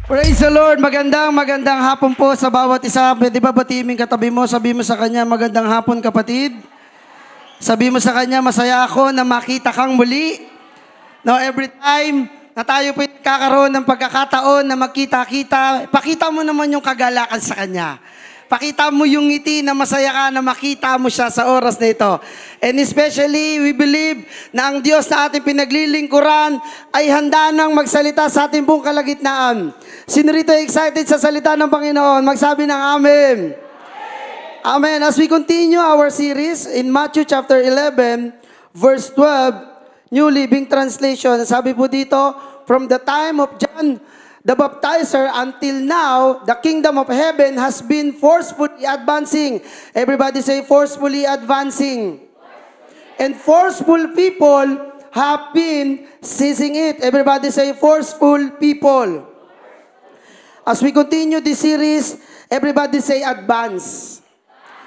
Praise the Lord. Magandang hapon po sa bawat isa. Pwede ba batiming katabi mo? Sabi mo sa kanya, magandang hapon kapatid. Sabi mo sa kanya, masaya ako na makita kang muli. No, every time na tayo po kakaroon ng pagkakataon na magkita-kita, pakita mo naman yung kagalakan sa kanya. Pakita mo yung ngiti na masaya ka na makita mo siya sa oras na ito. And especially, we believe na ang Diyos na ating pinaglilingkuran ay handa nang magsalita sa ating buong kalagitnaan. Sino rito excited sa salita ng Panginoon? Magsabi ng Amen. Amen. As we continue our series in Matthew chapter 11, verse 12, New Living Translation, sabi po dito, from the time of John the Baptizer until now, the kingdom of heaven has been forcefully advancing. Everybody say, forcefully advancing. And forceful people have been seizing it. Everybody say, forceful people. As we continue this series, everybody say, advance.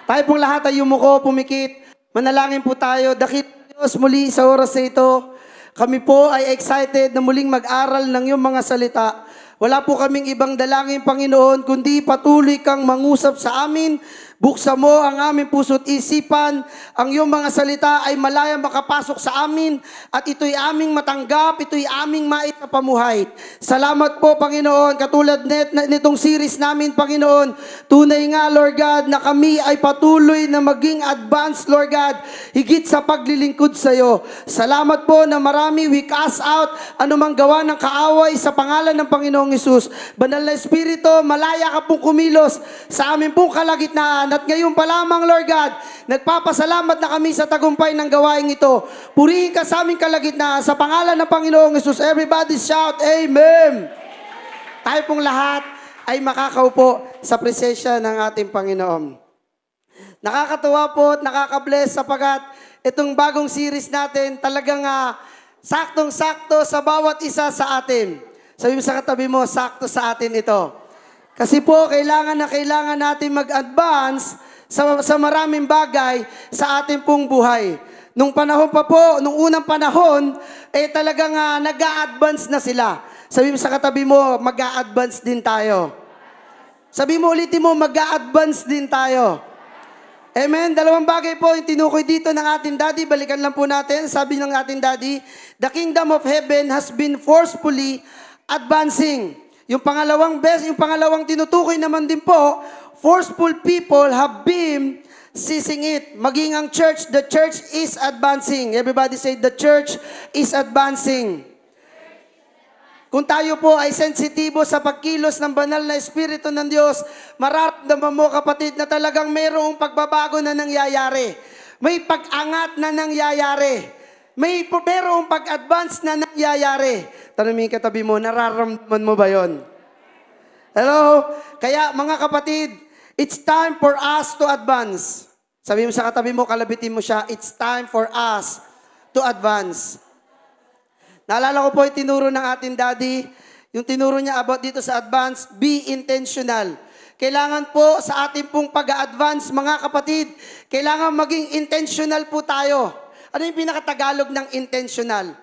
Tayo pong lahat ay yumuko, pumikit. Manalangin po tayo. Dakit Diyos muli sa oras na ito. Kami po ay excited na muling mag-aral ng iyong mga salita. Wala po kaming ibang dalangin, Panginoon, kundi patuloy kang mangusap sa amin. Buksan mo ang aming puso't isipan. Ang iyong mga salita ay malayang makapasok sa amin at ito'y aming matanggap, ito'y aming maipapamuhay. Salamat po, Panginoon, katulad nitong series namin, Panginoon. Tunay nga, Lord God, na kami ay patuloy na maging advanced, Lord God, higit sa paglilingkod sa iyo. Salamat po na marami we cast out anumang gawa ng kaaway sa pangalan ng Panginoong Hesus. Banal na Espiritu, malaya ka pong kumilos sa amin pong kalagitnaan. At ngayon pa lamang, Lord God, nagpapasalamat na kami sa tagumpay ng gawain ito. Purihin ka sa aming kalagitnaan sa pangalan ng Panginoong Hesus. Everybody shout, Amen! Tayo pong lahat ay makakaupo sa presensya ng ating Panginoon. Nakakatuwa po at nakaka-bless sapagat itong bagong series natin talagang saktong-sakto sa bawat isa sa atin. Sabi mo sa katabi mo, sakto sa atin ito. Kasi po, kailangan natin mag-advance sa maraming bagay sa ating pong buhay. Nung panahon pa po, nung unang panahon, talagang nag-a-advance na sila. Sabi mo sa katabi mo, mag-a-advance din tayo. Sabi mo ulitin mo, mag-a-advance din tayo. Amen. Dalawang bagay po yung tinukoy dito ng ating daddy. Balikan lang po natin. Sabi ng ating daddy, the kingdom of heaven has been forcefully advancing. Yung pangalawang tinutukoy naman din po, forceful people have been seizing it. Maging ang church, the church is advancing. Everybody say, the church is advancing. Kung tayo po ay sensitibo sa pagkilos ng banal na Espiritu ng Diyos, mararamdaman mo, kapatid, na talagang mayroong pagbabago na nangyayari. May pag-angat na nangyayari. Mayroong pag-advance na nangyayari. Tanungin katabi mo, nararamdaman mo ba yon? Hello? Kaya mga kapatid, it's time for us to advance. Sabi mo sa katabi mo, kalabitin mo siya, it's time for us to advance. Naalala ko po yung tinuro ng ating daddy, yung tinuro niya about dito sa advance, be intentional. Kailangan po sa ating pong pag-advance, mga kapatid, kailangan maging intentional po tayo. Ano yung pinakatagalog ng intentional?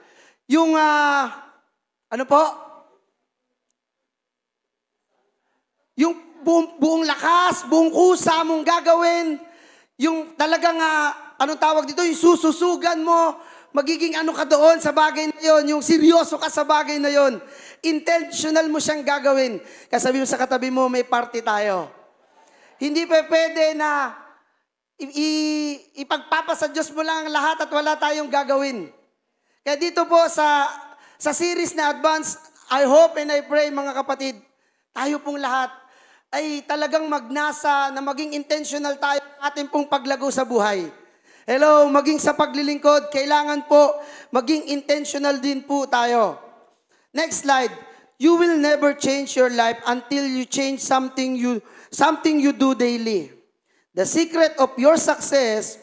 Yung, ano po? Yung buong lakas, buong kusa mong gagawin, yung talagang, anong tawag dito, yung sususugan mo, magiging ano ka doon sa bagay na yon, yung seryoso ka sa bagay na yon. Intentional mo siyang gagawin. Kasabi mo sa katabi mo, may party tayo. Hindi pa pwede na ipagpapasa Diyos mo lang ang lahat at wala tayong gagawin. Kaya dito po sa series na Advance, I hope and I pray, mga kapatid, tayo pong lahat ay talagang magnasa na maging intentional tayo ating pong paglago sa buhay. Hello, maging sa paglilingkod, kailangan po maging intentional din po tayo. Next slide. You will never change your life until you change something you do daily. The secret of your success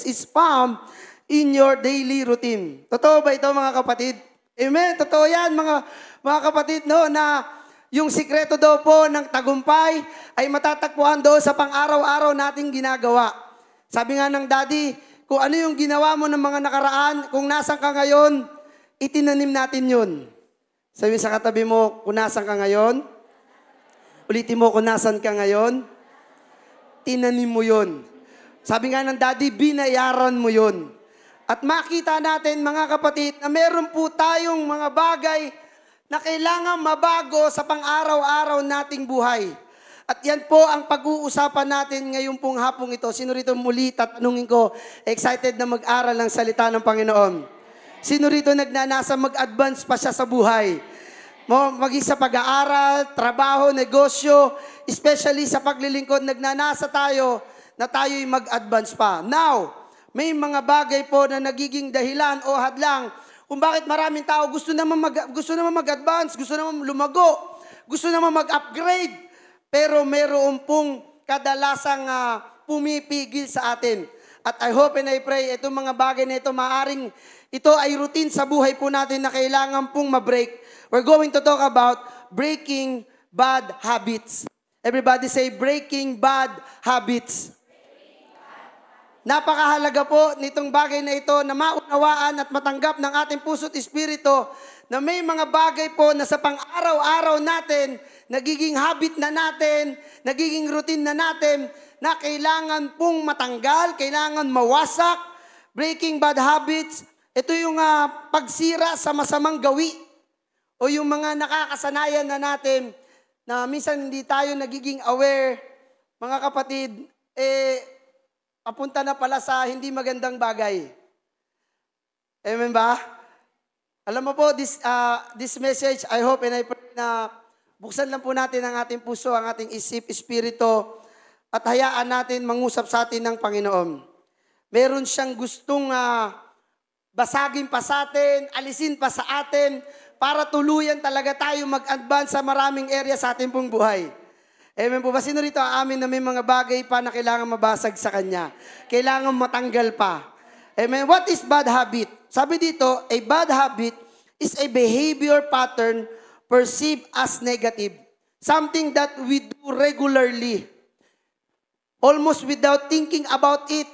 is found in your daily routine. Totoo ba ito, mga kapatid? Amen. Totoo yan, mga kapatid, no, na yung sikreto daw po ng tagumpay ay matatagpuan doon sa pang-araw-araw nating ginagawa. Sabi nga ng daddy, kung ano yung ginawa mo ng mga nakaraan, kung nasan ka ngayon, itinanim natin yun. Sabi sa katabi mo, kung nasan ka ngayon. Ulitin mo, kung nasan ka ngayon. Tinanim mo yun. Sabi nga ng daddy, binayaran mo yun. At makita natin, mga kapatid, na meron po tayong mga bagay na kailangan mabago sa pang-araw-araw nating buhay. At yan po ang pag-uusapan natin ngayon pong hapong ito. Sino rito muli, tatanungin ko, excited na mag-aral ng salita ng Panginoon? Sino rito nagnanasa mag-advance pa siya sa buhay? Maging sa pag-aaral, trabaho, negosyo, especially sa paglilingkod, nagnanasa tayo na tayo'y mag-advance pa. Now, may mga bagay po na nagiging dahilan o hadlang kung bakit maraming tao gusto naman mag-advance, gusto naman lumago, gusto naman mag-upgrade, pero meron pong kadalasang pumipigil sa atin. At I hope and I pray, itong mga bagay na ito, maaring ito ay routine sa buhay po natin na kailangan pong ma-break. We're going to talk about breaking bad habits. Everybody say, breaking bad habits. Napakahalaga po nitong bagay na ito na maunawaan at matanggap ng ating puso't espiritu na may mga bagay po na sa pang-araw-araw natin, nagiging habit na natin, nagiging routine na natin, na kailangan pong matanggal, kailangan mawasak. Breaking bad habits, ito yung pagsira sa masamang gawi o yung mga nakakasanayan na natin na minsan hindi tayo nagiging aware, mga kapatid, papunta na pala sa hindi magandang bagay. Amen ba? Alam mo po, this message, I hope and I pray na buksan lang po natin ang ating puso, ang ating isip, espiritu, at hayaan natin mangusap sa atin ng Panginoon. Meron siyang gustong basagin pa sa atin, alisin pa sa atin, para tuluyan talaga tayo mag-advance sa maraming area sa ating pong buhay. Amen po ba? Sino rito amin na may mga bagay pa na kailangan mabasag sa Kanya? Kailangan matanggal pa. Amen. What is bad habit? Sabi dito, a bad habit is a behavior pattern perceived as negative. Something that we do regularly. Almost without thinking about it.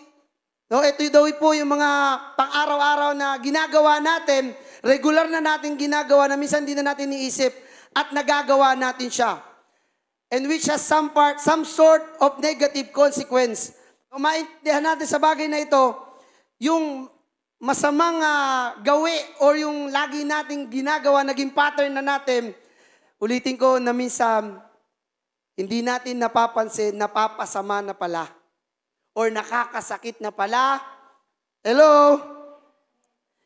No, ito daw po yung mga pang-araw-araw na ginagawa natin, regular na natin ginagawa na minsan hindi na natin iisip at nagagawa natin siya. And which has some sort of negative consequence. Kung maintindihan natin sa bagay na ito, yung masamang gawi or yung lagi nating ginagawa, naging pattern na natin, ulitin ko na minsan, hindi natin napapansin, napapasama na pala. Or nakakasakit na pala. Hello?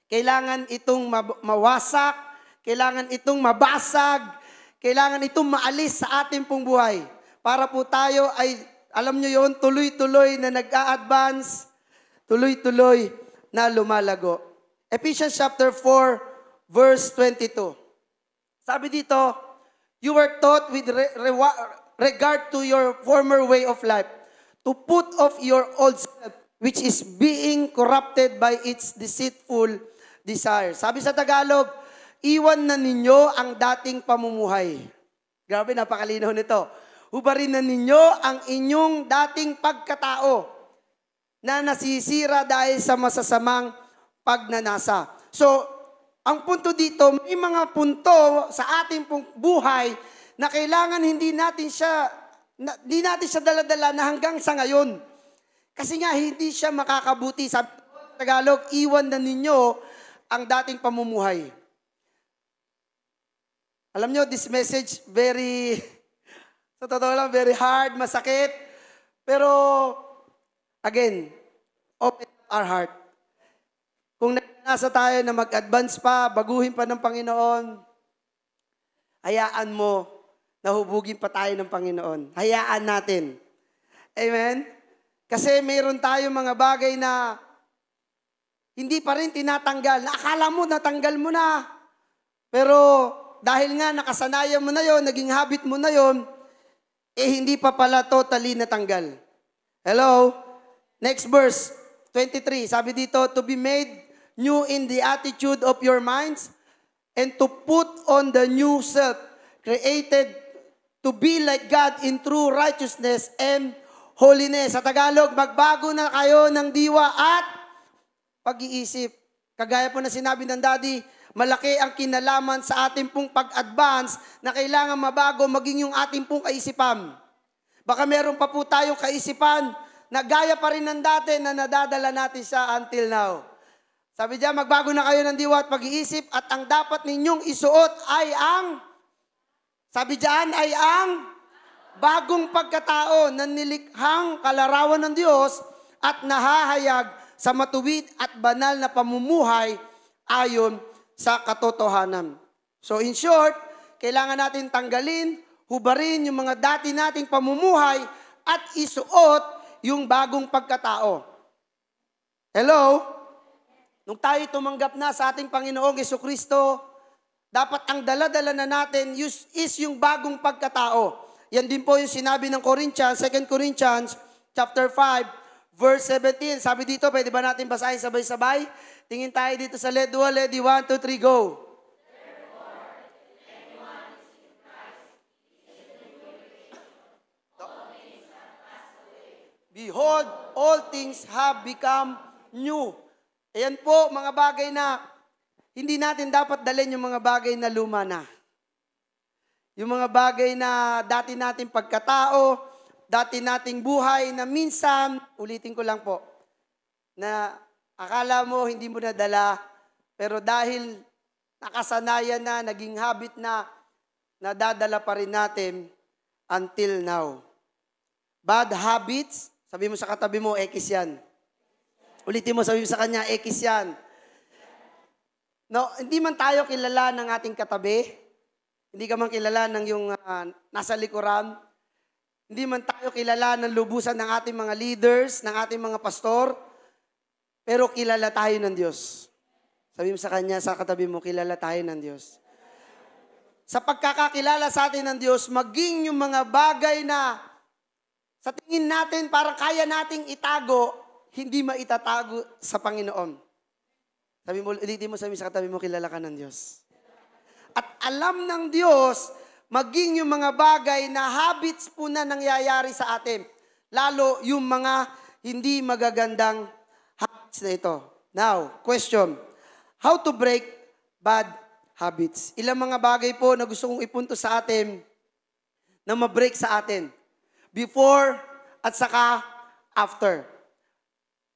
Kailangan itong mawasak, kailangan itong mabasag, kailangan itong maalis sa ating pong buhay. Para po tayo ay, alam nyo yon, tuloy-tuloy na nag-a-advance, tuloy-tuloy na lumalago. Ephesians chapter 4, verse 22. Sabi dito, you were taught with regard to your former way of life, to put off your old self, which is being corrupted by its deceitful desire. Sabi sa Tagalog, iwan na ninyo ang dating pamumuhay. Grabe, napakalinaw nito. Hubarin na ninyo ang inyong dating pagkatao na nasisira dahil sa masasamang pagnanasa. So, ang punto dito, may mga punto sa ating buhay na kailangan hindi natin siya dala-dala na hanggang sa ngayon. Kasi nga, hindi siya makakabuti. Sabi sa Tagalog, iwan na ninyo ang dating pamumuhay. Alam nyo, this message, sa totoo lang, very hard, masakit. Pero, again, open our heart. Kung nasa tayo na mag-advance pa, baguhin pa ng Panginoon, hayaan mo na hubugin pa tayo ng Panginoon. Hayaan natin. Amen? Kasi mayroon tayo mga bagay na hindi pa rin tinatanggal. Akala mo, natanggal mo na. Pero, dahil nga nakasanayan mo na yon, naging habit mo na yon, hindi pa pala totally natanggal. Hello? Next verse, 23. Sabi dito, to be made new in the attitude of your minds and to put on the new self, created to be like God in true righteousness and holiness. Sa Tagalog, magbago na kayo ng diwa at pag-iisip. Kagaya po na sinabi ng Daddy, malaki ang kinalaman sa ating pong pag-advance na kailangan mabago maging yung ating pong kaisipan. Baka meron pa po tayong kaisipan na gaya pa rin ng dati na nadadala natin siya until now. Sabi diyan, magbago na kayo ng diwa at pag-iisip at ang dapat ninyong isuot ay sabi diyan ay ang bagong pagkatao na nilikhang kalarawan ng Diyos at nahahayag sa matuwid at banal na pamumuhay ayon sa katotohanan. So in short, kailangan natin tanggalin, hubarin yung mga dati nating pamumuhay at isuot yung bagong pagkatao. Hello? Nung tayo tumanggap na sa ating Panginoong Jesucristo, dapat ang dala-dala na natin is yung bagong pagkatao. Yan din po yung sinabi ng Corinthians, 2 Corinthians chapter 5, verse 17. Sabi dito, pwede ba natin basahin sabay-sabay? Tingin tayo dito sa LED 1, 1, 2, 3, go. Behold, all things have become new. Ayan po, mga bagay na hindi natin dapat dalhin yung mga bagay na luma na. Yung mga bagay na dati nating pagkatao, dati nating buhay na minsan, ulitin ko lang po, na akala mo hindi mo nadala, pero dahil nakasanayan na, naging habit na, nadadala pa rin natin until now. Bad habits, sabi mo sa katabi mo, ekis yan. Ulitin mo, sabi mo sa kanya, ekis yan. No, hindi man tayo kilala ng ating katabi, hindi ka man kilala ng yung nasa likuran, hindi man tayo kilala ng lubusan ng ating mga leaders, ng ating mga pastor, pero kilala tayo ng Diyos. Sabi mo sa kanya, sa katabi mo, kilala tayo ng Diyos. Sa pagkakakilala sa atin ng Diyos, maging yung mga bagay na sa tingin natin parang kaya nating itago, hindi maitatago sa Panginoon. Sabi mo, ulitin mo, sabi sa katabi mo, kilala ka ng Diyos. At alam ng Diyos, maging yung mga bagay na habits po na nangyayari sa atin. Lalo yung mga hindi magagandang habits na ito. Now, question. How to break bad habits? Ilang mga bagay po na gusto kong ipunto sa atin na ma-break sa atin. Before at saka after.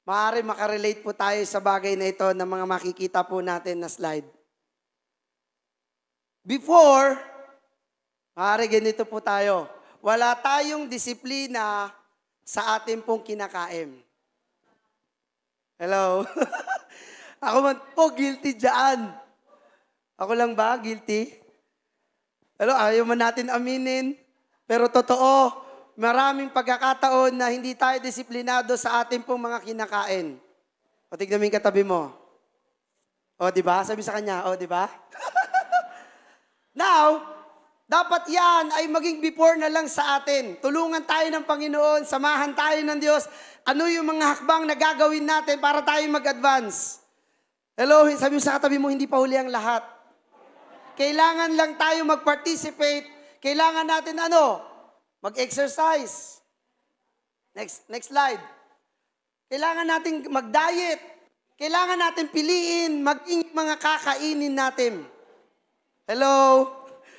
Maaari makarelate po tayo sa bagay na ito na mga makikita po natin na slide. Before, maaari ganito po tayo. Wala tayong disiplina sa ating pong kinakain. Hello? Ako man po, guilty dyan. Ako lang ba, guilty? Hello, ayaw man natin aminin. Pero totoo, maraming pagkakataon na hindi tayo disiplinado sa ating pong mga kinakain. O, tignan mo yung katabi mo. O, di ba? Sabi sa kanya, o, di ba? Now, dapat yan ay maging before na lang sa atin. Tulungan tayo ng Panginoon, samahan tayo ng Diyos. Ano yung mga hakbang na gagawin natin para tayo mag-advance? Hello, sabi mo sa katabi mo, hindi pa huli ang lahat. Kailangan lang tayo mag-participate. Kailangan natin mag-exercise. Next slide. Kailangan natin mag-diet. Kailangan natin piliin maging mga kakainin natin. Hello?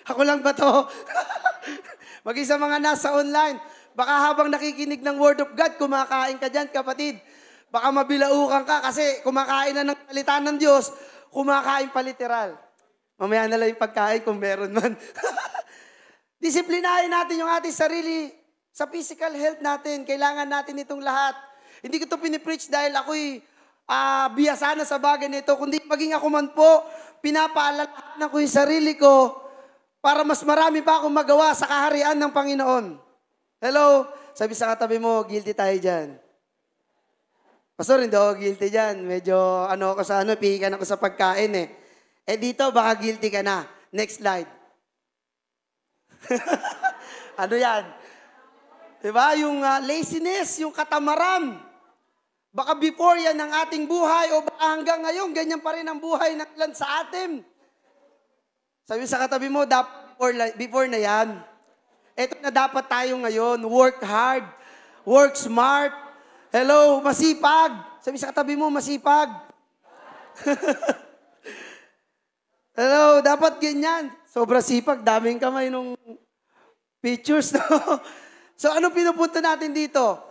Ako lang ba to? Maging sa mga nasa online. Baka habang nakikinig ng Word of God, kumakain ka dyan, kapatid. Baka mabilaukan ka kasi kumakain na ng salita ng Diyos, kumakain pa literal. Mamaya na lang yung pagkain kung meron man. Disiplinahin natin yung ating sarili sa physical health natin. Kailangan natin itong lahat. Hindi ko ito pinipreach dahil ako'y biyasa na sa bagay nito, kundi maging ako man po, pinapaalala ko yung sarili ko para mas marami pa akong magawa sa kaharian ng Panginoon. Hello? Sabi sa katabi mo, guilty tayo dyan. Pastor, hindi ako guilty dyan. Medyo ako sa pihikan ako sa pagkain eh. Eh dito, baka guilty ka na. Next slide. Ano yan? Diba? Yung laziness, yung katamaran. Baka before yan ang ating buhay o baka hanggang ngayon, ganyan pa rin ang buhay ng ilan sa atin. Sabi sa katabi mo, before na yan. Ito na dapat tayo ngayon. Work hard. Work smart. Hello, masipag. Sabi sa katabi mo, masipag. Hello, dapat ganyan. Sobra sipag, daming kamay nung pictures, no? So ano pinupunta natin dito?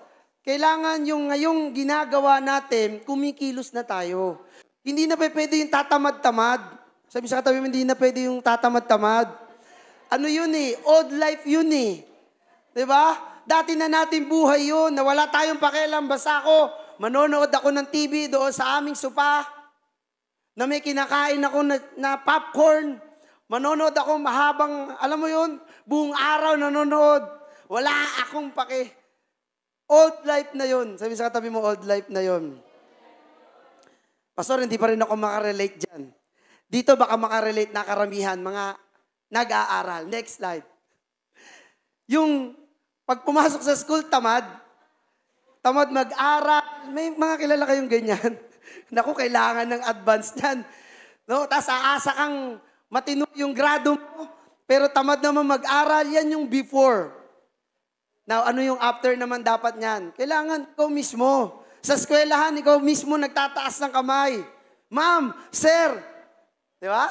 Kailangan yung ngayong ginagawa natin, kumikilos na tayo. Hindi na pwede yung tatamad-tamad. Sabi sa katabi mo, hindi na pwede yung tatamad-tamad. Ano yun eh? Old life yun eh. Diba? Dati na natin buhay yun, na wala tayong pakialam. Basta ako, manonood ako ng TV doon sa aming sopa, na may kinakain ako na popcorn. Manonood ako mahabang, alam mo yun, buong araw nanonood. Wala akong pake. Old life na yun. Sabi sa katabi mo, old life na yun. Pastor, hindi pa rin ako makarelate dyan. Dito baka makarelate na karamihan, mga nag-aaral. Next slide. Yung pag pumasok sa school, tamad mag-aral. May mga kilala kayong ganyan. Naku, kailangan ng advance niyan. No? Tapos aasa kang matino yung grado mo, pero tamad naman mag-aral, yan yung before. Now, ano yung after naman dapat niyan? Kailangan ikaw mismo. Sa eskwelahan, ikaw mismo nagtataas ng kamay. Ma'am, sir. Di ba?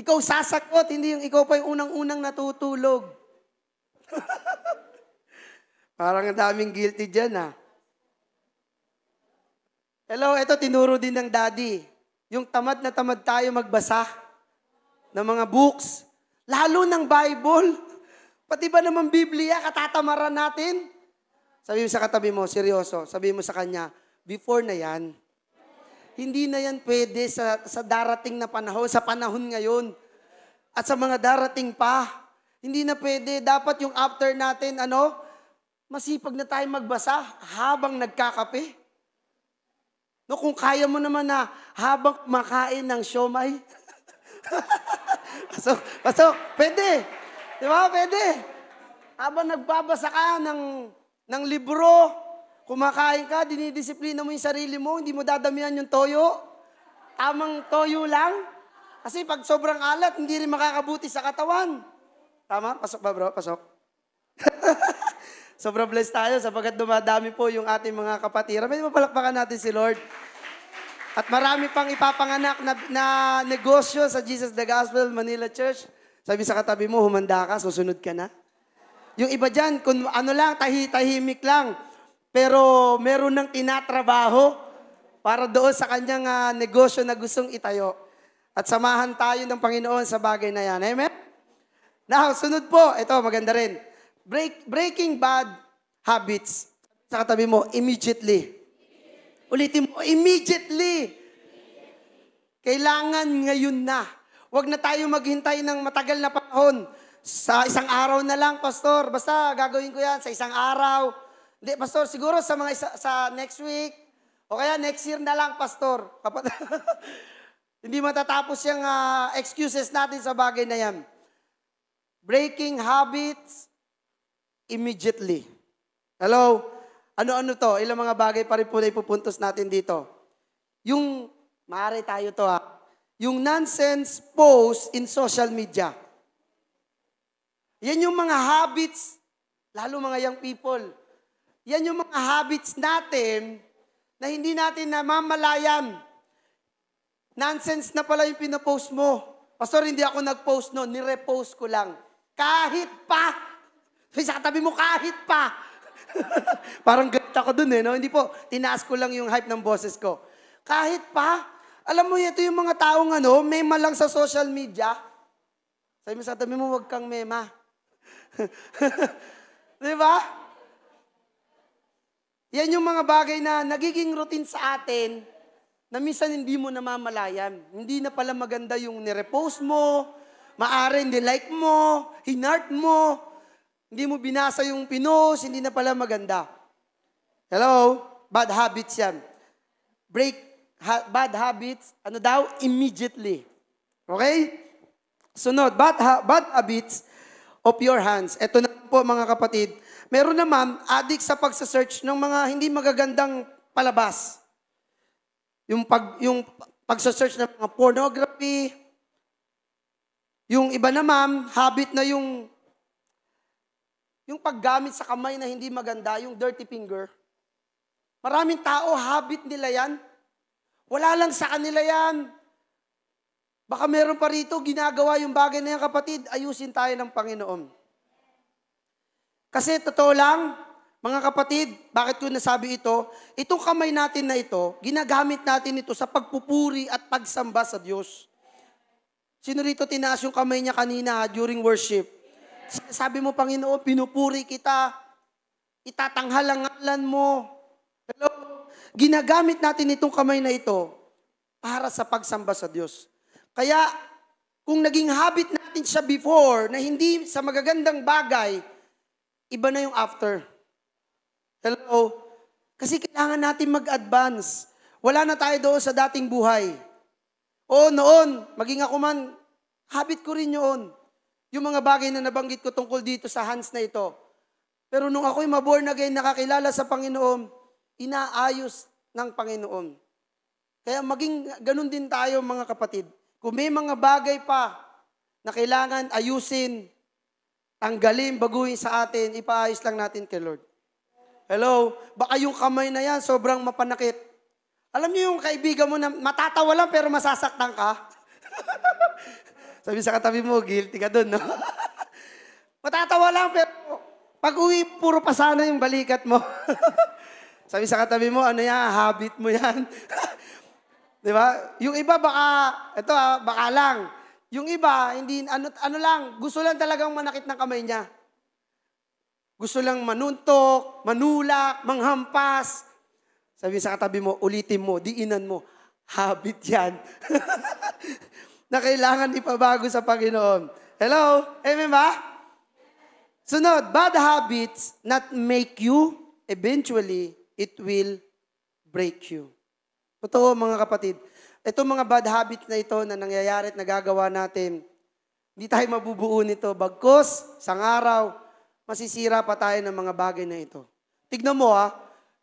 Ikaw sasakot, hindi yung ikaw pa yung unang-unang natutulog. Parang ang daming guilty dyan, ha? Hello, ito tinuro din ng daddy. Yung tamad na tamad tayo magbasa ng mga books, lalo ng Bible. Pati ba naman Biblia, katatamaran natin? Sabi mo sa katabi mo, seryoso, sabi mo sa kanya, before na yan. Hindi na yan pwede sa darating na panahon, sa panahon ngayon. At sa mga darating pa, hindi na pwede. Dapat yung after natin, masipag na tayo magbasa habang nagkakape. No, kung kaya mo naman na habang kumakain ng siomay. pasok, pwede. Di ba? Pwede. Habang nagbabasa ka ng libro, kumakain ka, dinidisiplina mo yung sarili mo, hindi mo dadamihan yung toyo. Tamang toyo lang. Kasi pag sobrang alat, hindi rin makakabuti sa katawan. Tama? Pasok ba bro? Pasok. Sobrang blessed tayo sapagkat dumadami po yung ating mga kapatira. May mapalakpakan natin si Lord. At marami pang ipapanganak na negosyo sa Jesus the Gospel Manila Church. Sabi sa katabi mo, humanda ka, susunod ka na. Yung iba dyan, kung lang, tahimik lang. Pero meron ng tinatrabaho para doon sa kanyang negosyo na gustong itayo. At samahan tayo ng Panginoon sa bagay na yan. Amen? Now, sunod po, ito maganda rin. Breaking bad habits. Sa katabi mo, immediately. Ulitin mo, immediately. Kailangan ngayon na. Huwag na tayo maghintay ng matagal na panahon. Sa isang araw na lang, Pastor. Basta gagawin ko yan sa isang araw. Hindi, Pastor, siguro sa next week. O kaya next year na lang, Pastor. Hindi matatapos yung excuses natin sa bagay na yan. Breaking habits immediately. Hello? Ano-ano to? Ilang mga bagay pa rin po na ipupuntos natin dito. Yung, maaari tayo to yung nonsense post in social media. Yan yung mga habits, lalo mga young people. Yan yung mga habits natin na hindi natin namamalayan. Nonsense na pala yung pinopost mo. Pastor, hindi ako nag-post noon, nirepost ko lang. Kahit pa. Sa katabi mo, kahit pa. Parang galit ako dun no? Hindi po, tinaas ko lang yung hype ng boses ko. Kahit pa, alam mo, ito yung mga taong mema lang sa social media. Sabi mo sa katabi mo, huwag kang mema. Di ba? Yan yung mga bagay na nagiging routine sa atin na minsan hindi mo namamalayan. Hindi na pala maganda yung nirepost mo, maaari nilike mo, hinart mo, hindi mo binasa yung pinost, hindi na pala maganda. Hello? Bad habits yan. Break bad habits, immediately. Okay? Sunod, bad habits of your hands. Ito na po mga kapatid. Meron naman, addict sa pagsasearch ng mga hindi magagandang palabas. Yung pagsasearch ng mga pornography. Yung iba naman, habit na yung paggamit sa kamay na hindi maganda, yung dirty finger. Maraming tao, habit nila yan. Wala lang sa kanila yan. Baka meron pa rito, ginagawa yung bagay na yan, kapatid, ayusin tayo ng Panginoon. Kasi totoo lang, mga kapatid, bakit ko nasabi ito? Itong kamay natin na ito, ginagamit natin ito sa pagpupuri at pagsamba sa Diyos. Sino rito tinaas yung kamay niya kanina during worship? Sabi mo, Panginoon, pinupuri kita, itatanghal ang ngalan mo. Hello? Ginagamit natin itong kamay na ito para sa pagsamba sa Diyos. Kaya, kung naging habit natin siya before, na hindi sa magagandang bagay, iba na yung after. Hello? Kasi kailangan natin mag-advance. Wala na tayo doon sa dating buhay. Oo, noon, maging ako man, habit ko rin yun. Yung mga bagay na nabanggit ko tungkol dito sa hands na ito. Pero nung ako'y maborn again, nakakilala sa Panginoon, inaayos ng Panginoon. Kaya maging ganun din tayo, mga kapatid. Kung may mga bagay pa na kailangan ayusin, tanggalin, baguhin sa atin, ipaayos lang natin kay Lord. Hello? Baka yung kamay na yan, sobrang mapanakit. Alam niyo yung kaibigan mo na matatawa lang pero masasaktan ka? Sabi sa katabi mo, guilty ka dun, no? Matatawa lang pero pag uwi, puro pasana yung balikat mo. Sabi sa katabi mo, ano yan, habit mo yan. Di ba? Yung iba baka, baka lang. Yung iba, hindi, ano lang, gusto lang talagang manakit ng kamay niya. Gusto lang manuntok, manulak, manghampas. Sabi sa katabi mo, ulitin mo, diinan mo, habit yan. Na kailangan ipabago sa Panginoon. Hello? Amen ba? Sunod, bad habits not make you, eventually, it will break you. Totoo, mga kapatid. Itong mga bad habits na ito na nangyayari at nagagawa natin, hindi tayo mabubuo nito. Bagkus, sang araw, masisira pa tayo ng mga bagay na ito. Tignan mo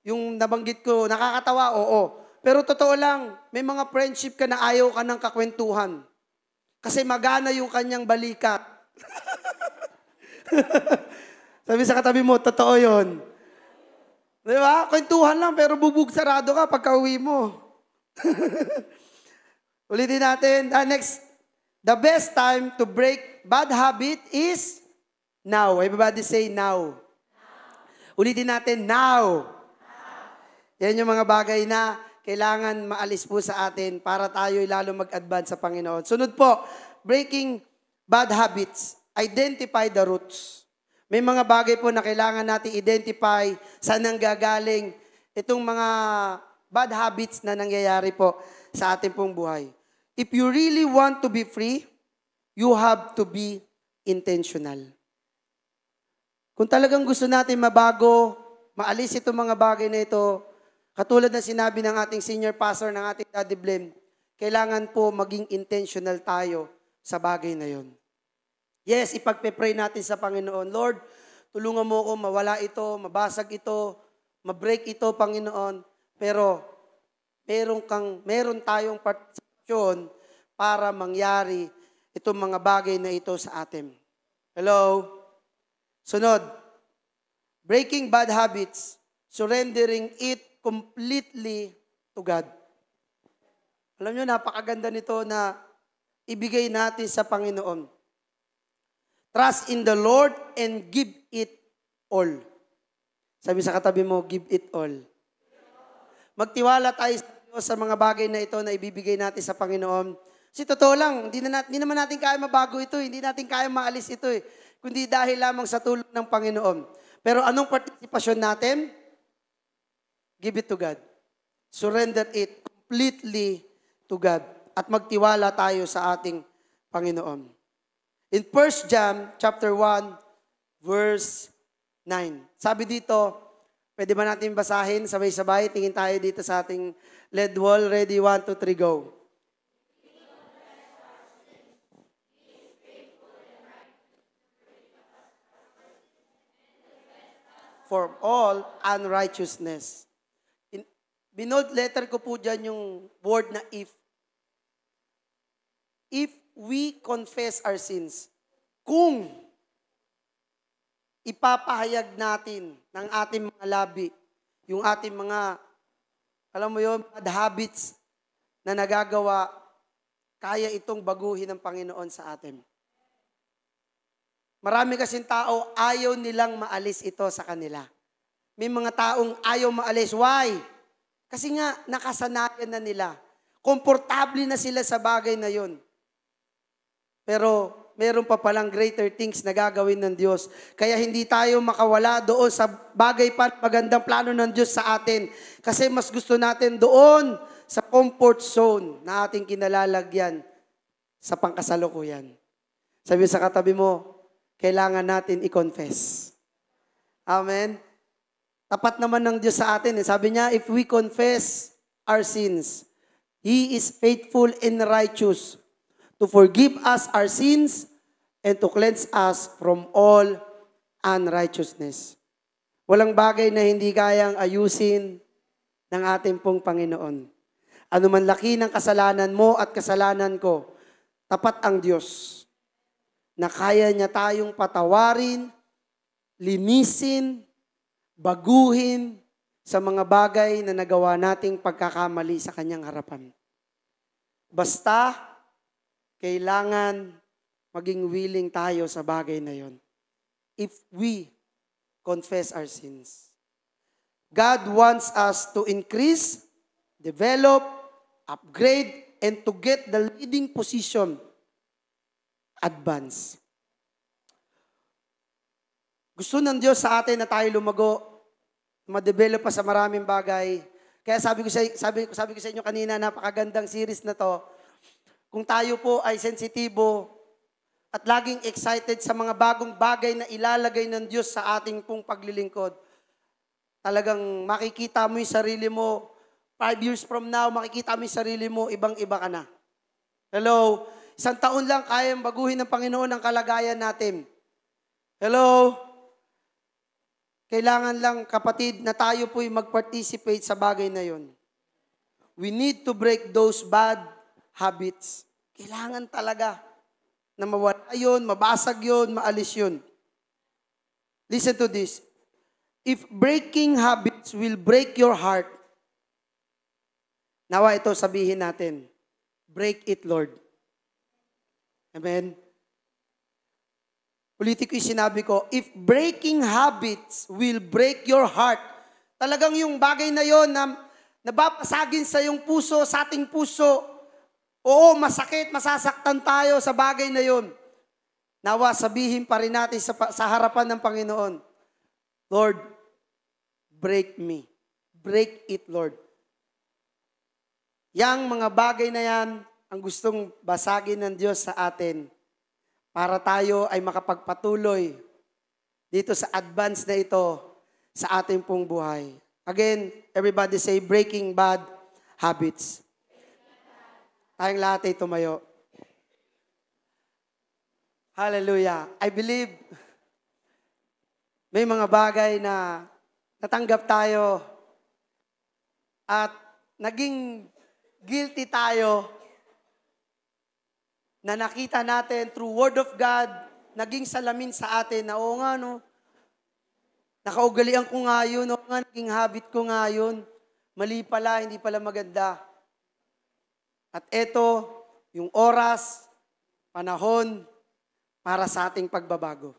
yung nabanggit ko, nakakatawa, oo. Pero totoo lang, may mga friendship ka na ayaw ka ng kakwentuhan. Kasi magana yung kanyang balikat. Sabi sa katabi mo, totoo yun. Di ba? Kwentuhan lang, pero bubog sarado ka pagka uwi mo. Ulitin natin. Next, the best time to break bad habit is now. Everybody say now. Ulitin natin, now. Yan yung mga bagay na kailangan maalis po sa atin para tayo lalo mag-advance sa Panginoon. Sunod po, breaking bad habits. Identify the roots. May mga bagay po na kailangan natin identify saan nanggagaling itong mga bad habits na nangyayari po sa ating pong buhay. If you really want to be free, you have to be intentional. Kung talagang gusto natin mabago, maalis itong mga bagay na ito, katulad na sinabi ng ating senior pastor, ng ating Daddy Blem, kailangan po maging intentional tayo sa bagay na yon. Yes, ipagpe-pray natin sa Panginoon, Lord, tulungan mo ako mawala ito, mabasag ito, mabreak ito, Panginoon. Pero meron tayong partisipasyon para mangyari itong mga bagay na ito sa atin. Hello? Sunod, breaking bad habits, surrendering it completely to God. Alam nyo, napakaganda nito na ibigay natin sa Panginoon. Trust in the Lord and give it all. Sabi sa katabi mo, give it all. Magtiwala tayo sa Diyos sa mga bagay na ito na ibibigay natin sa Panginoon. Kasi totoo lang, hindi naman natin kaya mabago ito, hindi natin kaya maalis ito kundi dahil lamang sa tulong ng Panginoon. Pero anong partisipasyon natin? Give it to God. Surrender it completely to God. At magtiwala tayo sa ating Panginoon. In 1 John chapter 1, verse 9. Sabi dito, pwede ba natin basahin sabay-sabay? Tingin tayo dito sa ating LED wall. Ready? 1, 2, 3, go. From all unrighteousness. Binold letter ko po dyan yung word na if. If we confess our sins, kung ipapahayag natin ng ating mga labi, yung ating mga, alam mo yun, bad habits, na nagagawa, kaya itong baguhin ng Panginoon sa atin. Marami kasing tao, ayaw nilang maalis ito sa kanila. May mga taong ayaw maalis. Why? Kasi nga, nakasanayan na nila. Komportable na sila sa bagay na yun. Pero, meron pa palang greater things na gagawin ng Diyos. Kaya hindi tayo makawala doon sa bagay pa magandang plano ng Diyos sa atin. Kasi mas gusto natin doon sa comfort zone na ating kinalalagyan sa pangkasalukuyan. Sabi sa katabi mo, kailangan natin i-confess. Amen? Tapat naman ng Diyos sa atin. Sabi niya, if we confess our sins, He is faithful and righteous to forgive us our sins and to cleanse us from all unrighteousness. Walang bagay na hindi kayang ayusin ng ating pong Panginoon. Ano man laki ng kasalanan mo at kasalanan ko, tapat ang Diyos na kaya niya tayong patawarin, linisin, baguhin sa mga bagay na nagawa nating pagkakamali sa kanyang harapan. Basta, kailangan maging willing tayo sa bagay na yon. If we confess our sins. God wants us to increase, develop, upgrade, and to get the leading position, advance. Gusto ng Diyos sa atin na tayo lumago, ma-develop pa sa maraming bagay. Kaya sabi ko sa inyo kanina, napakagandang series na to. Kung tayo po ay sensitibo at laging excited sa mga bagong bagay na ilalagay ng Diyos sa ating pong paglilingkod, talagang makikita mo yung sarili mo, 5 years from now, makikita mo yung sarili mo, ibang-iba ka na. Hello? Isang taon lang kayang baguhin ng Panginoon ang kalagayan natin. Hello? Kailangan lang, kapatid, na tayo po'y mag-participate sa bagay na yon. We need to break those bad habits. Kailangan talaga na mawala yun, mabasag yun, maalis yun. Listen to this. If breaking habits will break your heart, nawa ito sabihin natin, break it, Lord. Amen? Ulitin ko yung sinabi ko, if breaking habits will break your heart, talagang yung bagay na yon na nabapasagin sa iyong puso, sa ating puso, oo, masakit, masasaktan tayo sa bagay na yon. Nawa, sabihin pa rin natin sa harapan ng Panginoon, Lord, break me. Break it, Lord. Yang mga bagay na yan, ang gustong basagin ng Diyos sa atin para tayo ay makapagpatuloy dito sa advance na ito sa ating pong buhay. Again, everybody say, breaking bad habits. Tayong lahat ay tumayo. Hallelujah. I believe may mga bagay na natanggap tayo at naging guilty tayo na nakita natin through Word of God, naging salamin sa atin na, oo nga, no, nakaugalian ko nga yun, oo nga, naging habit ko nga yun, mali pala, hindi pala maganda. At eto, yung oras, panahon, para sa ating pagbabago.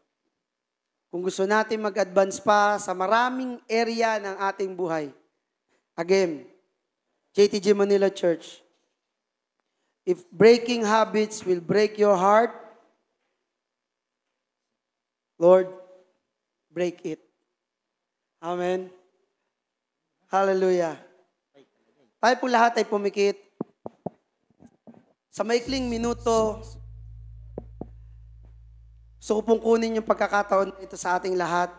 Kung gusto natin mag-advance pa sa maraming area ng ating buhay, again, JTG Manila Church, if breaking habits will break your heart, Lord, break it. Amen. Hallelujah. Tayo po lahat ay pumikit. Sa maikling minuto, gusto ko pong kunin yung pagkakataon ito sa ating lahat.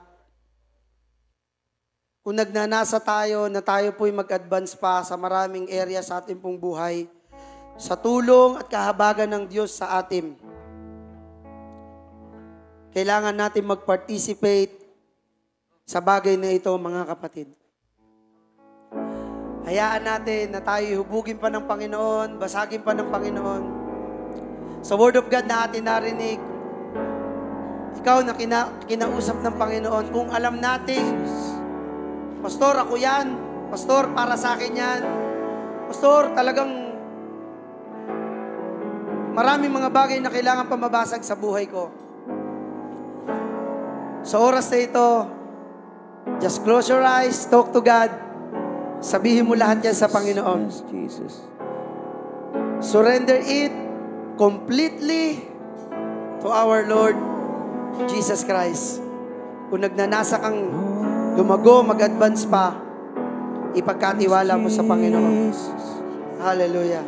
Kung nagnanasa tayo na tayo po'y mag-advance pa sa maraming area sa ating pong buhay, sa tulong at kahabagan ng Diyos sa atin, kailangan natin mag-participate sa bagay na ito, mga kapatid. Hayaan natin na tayo hubugin pa ng Panginoon, basagin pa ng Panginoon. Sa Word of God na atin narinig, ikaw na kinausap ng Panginoon, kung alam natin, Pastor, ako yan. Pastor, para sa akin yan. Pastor, talagang Maraming mga bagay na kailangan pa mabasag sa buhay ko. Sa oras na ito, just close your eyes, talk to God. Sabihin mo lahat yan sa Panginoon. Yes, Jesus. Surrender it completely to our Lord Jesus Christ. Kung nagnanasa kang lumago, mag-advance pa, ipagkatiwala mo sa Panginoon. Hallelujah.